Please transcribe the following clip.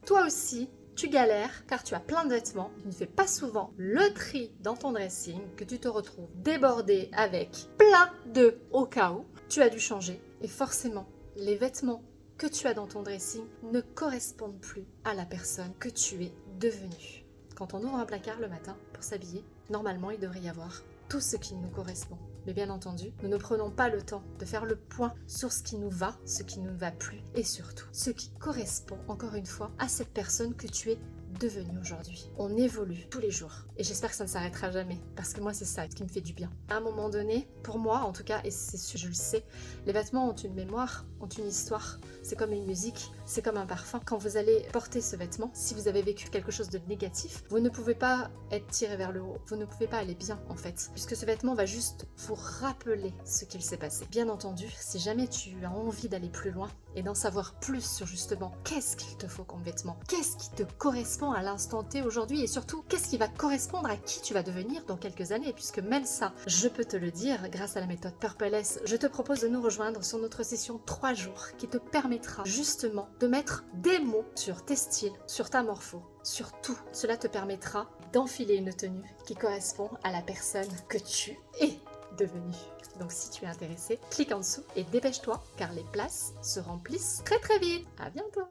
toi aussi, tu galères car tu as plein de vêtements, tu ne fais pas souvent le tri dans ton dressing, que tu te retrouves débordé avec plein de au cas où, tu as dû changer et forcément, les vêtements que tu as dans ton dressing ne correspondent plus à la personne que tu es devenue. Quand on ouvre un placard le matin pour s'habiller, normalement il devrait y avoir tout ce qui nous correspond. Mais bien entendu, nous ne prenons pas le temps de faire le point sur ce qui nous va, ce qui ne nous va plus et surtout ce qui correspond encore une fois à cette personne que tu es devenue aujourd'hui. On évolue tous les jours et j'espère que ça ne s'arrêtera jamais parce que moi c'est ça qui me fait du bien. À un moment donné, pour moi en tout cas, et c'est sûr, je le sais, les vêtements ont une mémoire, ont une histoire, c'est comme une musique, c'est comme un parfum. Quand vous allez porter ce vêtement, si vous avez vécu quelque chose de négatif, vous ne pouvez pas être tiré vers le haut, vous ne pouvez pas aller bien en fait, puisque ce vêtement va juste vous rappeler ce qu'il s'est passé. Bien entendu, si jamais tu as envie d'aller plus loin et d'en savoir plus sur justement qu'est-ce qu'il te faut comme vêtement, qu'est-ce qui te correspond à l'instant T aujourd'hui et surtout qu'est-ce qui va correspondre à qui tu vas devenir dans quelques années, puisque même ça, je peux te le dire, grâce à la méthode Purple S, je te propose de nous rejoindre sur notre session 3 jours qui te permettra justement de mettre des mots sur tes styles, sur ta morpho, sur tout. Cela te permettra d'enfiler une tenue qui correspond à la personne que tu es devenue. Donc si tu es intéressé, clique en dessous et dépêche-toi car les places se remplissent très très vite. À bientôt!